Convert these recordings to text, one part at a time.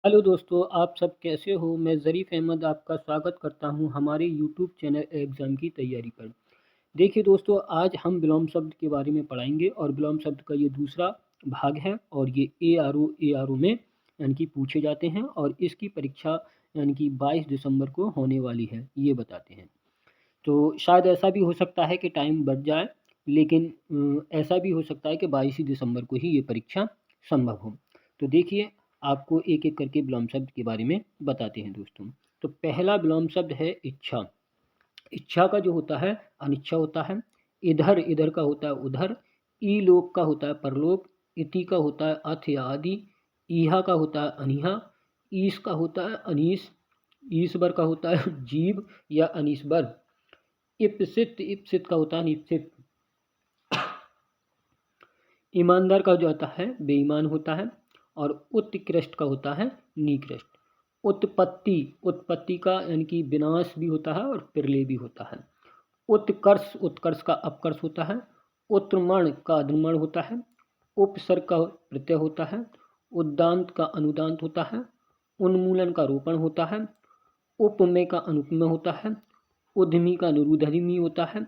Hello दोस्तों, आप सब कैसे हो? मैं ज़रीफ़ अहमद आपका स्वागत करता हूं हमारे यूट्यूब चैनल एग्ज़ाम की तैयारी पर। देखिए दोस्तों, आज हम विलोम शब्द के बारे में पढ़ाएंगे और विलोम शब्द का ये दूसरा भाग है और ये ए आर ओ में यानी कि पूछे जाते हैं और इसकी परीक्षा यानी कि 22 दिसंबर को होने वाली है, ये बताते हैं। तो शायद ऐसा भी हो सकता है कि टाइम बढ़ जाए, लेकिन ऐसा भी हो सकता है कि 22 ही दिसंबर को ही ये परीक्षा संभव हो। तो देखिए, आपको एक-एक करके विलोम शब्द के बारे में बताते हैं दोस्तों। तो पहला विलोम शब्द है इच्छा। इच्छा का जो होता है अनिच्छा होता है। इधर, इधर का होता है उधर। ईलोक का होता है परलोक। इति का होता है अथ या आदि। ईहा का होता है अनिहा। ईश का होता है अनीस। ईश्वर का होता है जीव या अनीश्वर। इप्सित, इप्सित का होता है निप्सित। ईमानदार का जो होता है बेईमान होता है। और उत्कृष्ट का होता है निकृष्ट। उत्पत्ति, उत्पत्ति का यानी कि विनाश भी होता है और प्रलय भी होता है। उत्कर्ष, उत्कर्ष का अपकर्ष होता है। उत्क्रमण का अधमण होता है। उपसर्ग का प्रत्यय होता है। उद्दांत का अनुदांत होता है। उन्मूलन का रोपण होता है। उपमेय का अनुपमेय होता है। उद्यमी का निरुद्यमी होता है।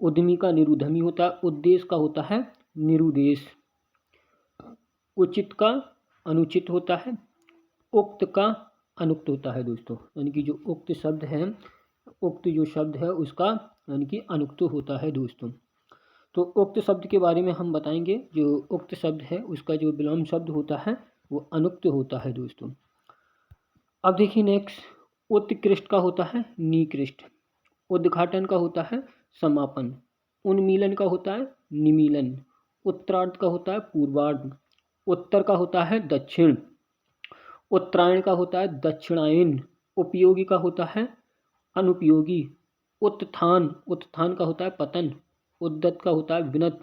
उद्यमी का निरुद्यमी होता है। उद्देश्य का होता है निरुद्देश। उचित का अनुचित होता है। उक्त का अनुक्त होता है दोस्तों, यानी कि जो उक्त शब्द है, उक्त जो शब्द है उसका यानी कि अनुक्त होता है दोस्तों। तो उक्त शब्द के बारे में हम बताएंगे। जो उक्त शब्द है उसका जो विलोम शब्द होता है वो अनुक्त होता है दोस्तों। अब देखिए नेक्स्ट, उत्कृष्ट का होता है निकृष्ट। उद्घाटन का होता है समापन। उन्मीलन का होता है निमीलन। उत्तरार्ध का होता है पूर्वार्ध। उत्तर का होता है दक्षिण। उत्तरायण का होता है दक्षिणायन। उपयोगी का होता है अनुपयोगी। उत्थान, उत्थान का होता है पतन। उद्दत का होता है विनत।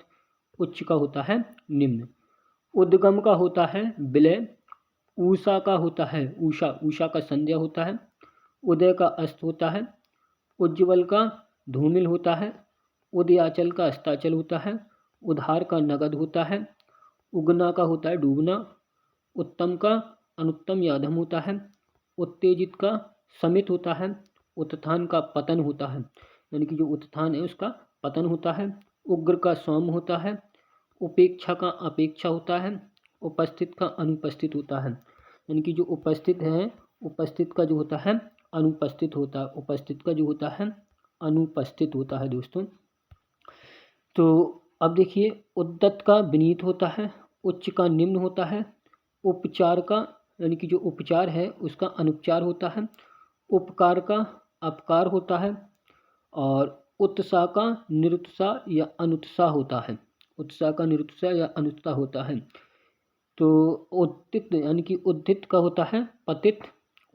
उच्च का होता है निम्न। उद्गम का होता है विलय। ऊषा का होता है ऊषा, ऊषा का संध्या होता है। उदय का अस्त होता है। उज्ज्वल का धूमिल होता है। उदयाचल का अस्ताचल होता है। उधार का नगद होता है। उगना का होता है डूबना। उत्तम का अनुत्तम या अधम होता है। उत्तेजित का समित होता है। उत्थान का पतन होता है, यानी कि जो उत्थान है उसका पतन होता है। उग्र का सौम होता है। उपेक्षा का अपेक्षा होता है। उपस्थित का अनुपस्थित होता है, यानी कि जो उपस्थित है, उपस्थित का जो होता है अनुपस्थित होता है। उपस्थित का जो होता है अनुपस्थित होता है दोस्तों। तो अब देखिए, उद्दत का विनीत होता है। उच्च का निम्न होता है। उपचार का यानी कि जो उपचार है उसका अनुपचार होता है। उपकार का अपकार होता है। और उत्साह का निरुत्साह या अनुत्साह होता है। उत्साह का निरुत्साह या अनुत्साह होता है। तो उद्दित यानी कि उद्धित का होता है पतित।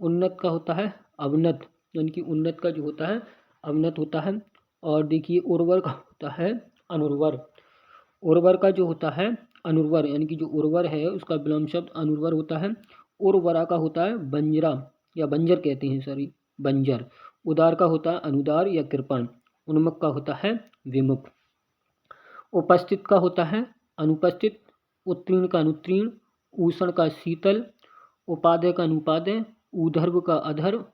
उन्नत का होता है अवनत, यानी कि उन्नत का जो होता है अवनत होता है। और देखिए, उर्वर का होता है अनुर्वर। उर्वर का जो होता है अनुर्वर, यानी कि जो उर्वर है उसका विलोम शब्द अनुर्वर होता है। उर्वरा का होता है बंजरा या बंजर कहते हैं, सॉरी, बंजर। उदार का होता है अनुदार या कृपण। उन्मुख का होता है विमुख। उपस्थित का होता है अनुपस्थित। उत्तीर्ण का अनुत्तीर्ण। उष्ण का शीतल। उपादेय का अनुपादेय। ऊर्ध्व का अधर।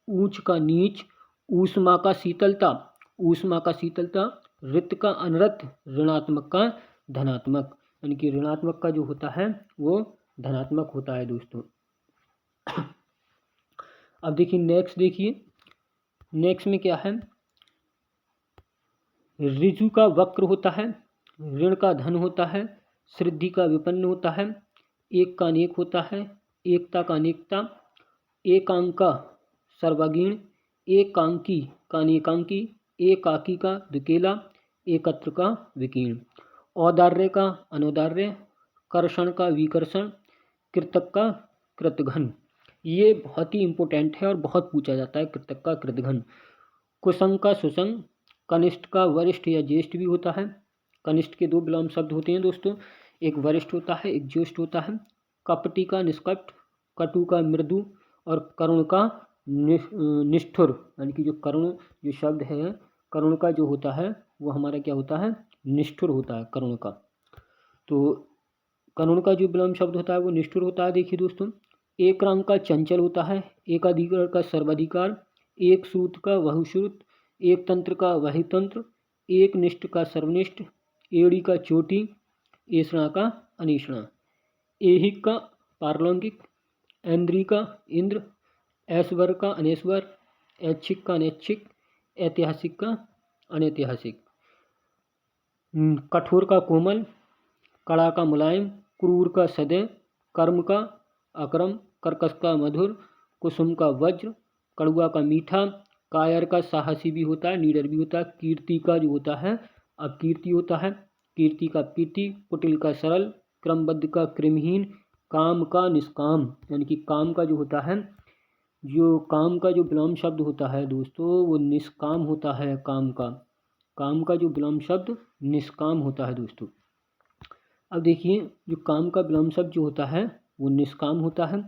ऊंच का नीच। ऊष्मा का शीतलता, ऊष्मा का शीतलता। ऋत का अनृत। ऋणात्मक का धनात्मक, यानी कि ऋणात्मक का जो होता है वो धनात्मक होता है दोस्तों। अब देखिए नेक्स्ट, देखिए नेक्स्ट में क्या है। ऋजु का वक्र होता है। ऋण का धन होता है। श्रद्धि का विपन्न होता है। एक का अनेक होता है। एकता का अनेकता। एकांका सर्वागीण। एकांकी का अनेकांकी। एकाकी का दुकेला। एकत्र का विकीर्ण। औदार्य का अनुदार्य। कर्षण का विकर्षण। कृतक का कृतघ्न। ये बहुत ही इंपॉर्टेंट है और बहुत पूछा जाता है, कृतक का कृतघ्न। कुसंग का सुसंग। कनिष्ठ का वरिष्ठ या ज्येष्ठ भी होता है। कनिष्ठ के दो विलोम शब्द होते हैं दोस्तों, एक वरिष्ठ होता है, एक ज्येष्ठ होता है। कपटी का निष्कपट। कटु का मृदु। और करुण का निष्ठुर, यानी कि जो करुण जो शब्द है, करुण का जो होता है वो हमारा क्या होता है निष्ठुर होता है करुण का। तो करुण का जो विलोम शब्द होता है वो निष्ठुर होता है। देखिए दोस्तों, एक रंग का चंचल होता है, एकाधिकार का सर्वाधिकार, एक श्रुत का बहुश्रुत, एक तंत्र का वही तंत्र, एक निष्ठ का सर्वनिष्ठ, एड़ी का चोटी, ऐषणा का अनीषणा, ऐहिक का पारलौकिक, ऐन्द्रिय का इंद्र, ऐश्वर का अनेश्वर, ऐच्छिक का अनैच्छिक, ऐतिहासिक का अनैतिहासिक, कठोर का कोमल, कड़ा का मुलायम, क्रूर का सदैव, कर्म का अकर्म, कर्कश का मधुर, कुसुम का वज्र, कड़ुआ का मीठा, कायर का साहसी भी होता है, नीडर भी होता है, कीर्ति का जो होता है अकीर्ति होता है, कीर्ति का पीति, कुटिल का सरल, क्रमबद्ध का क्रमहीन, काम का निष्काम, यानी कि काम का जो होता है, जो काम का जो विलोम शब्द होता है दोस्तों वो निष्काम होता है। काम का जो विलोम शब्द निष्काम होता है दोस्तों। अब देखिए जो काम का विलोम शब्द जो होता है वो निष्काम होता है।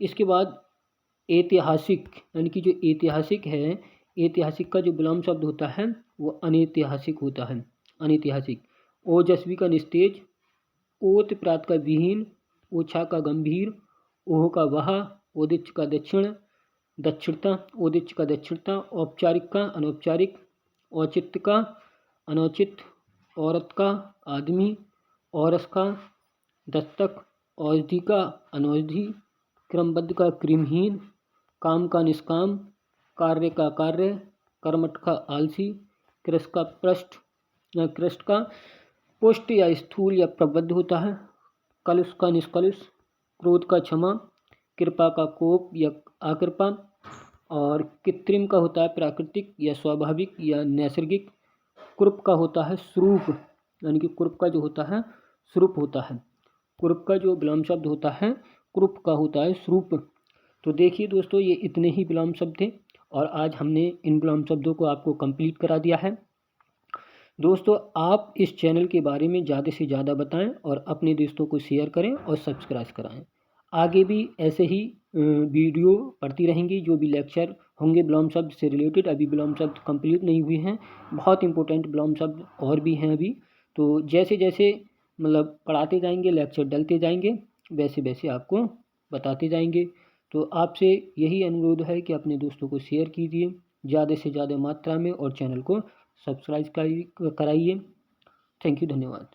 इसके बाद ऐतिहासिक, यानी कि जो ऐतिहासिक है, ऐतिहासिक का जो विलोम शब्द होता है वो अनैतिहासिक होता है। अनैतिहासिक, ओजस्वी का निस्तेज, ओत प्रात का विहीन, ओछा का गंभीर, ओह का वहा, ओदिच का दक्षिण, दक्षिणता, ओदिच का दक्षिणता, औपचारिक का अनौपचारिक, औचित्य का अनौचित, औरत का आदमी, औरस का दस्तक, औषधि का अनौषधि, क्रमबद्ध का क्रमहीन, काम का निष्काम, कार्य का कार्य, कर्मठ का आलसी, कृष का पृष्ठ या कृष्ट का पुष्ट या स्थूल या प्रबद्ध होता है, कलुष का निष्कलुष, क्रोध का क्षमा, कृपा का कोप या अकृपा, और कृत्रिम का होता है प्राकृतिक या स्वाभाविक या नैसर्गिक, कुरूप का होता है स्वरूप, यानी कि कुरूप का जो होता है स्वरूप होता है। कुरूप का जो विलोम शब्द होता है कुरूप का होता है स्वरूप। तो देखिए दोस्तों ये इतने ही विलोम शब्द थे और आज हमने इन विलोम शब्दों को आपको कंप्लीट करा दिया है। दोस्तों आप इस चैनल के बारे में ज़्यादा से ज़्यादा बताएं और अपने दोस्तों को शेयर करें और सब्सक्राइब कराएं। आगे भी ऐसे ही वीडियो पढ़ती रहेंगी, जो भी लेक्चर होंगे विलोम शब्द से रिलेटेड। अभी विलोम शब्द कंप्लीट नहीं हुए हैं, बहुत इंपॉर्टेंट विलोम शब्द और भी हैं अभी। तो जैसे जैसे मतलब पढ़ाते जाएंगे, लेक्चर डलते जाएंगे, वैसे वैसे आपको बताते जाएंगे। तो आपसे यही अनुरोध है कि अपने दोस्तों को शेयर कीजिए ज़्यादा से ज़्यादा मात्रा में और चैनल को सब्सक्राइब कराइए। थैंक यू, धन्यवाद।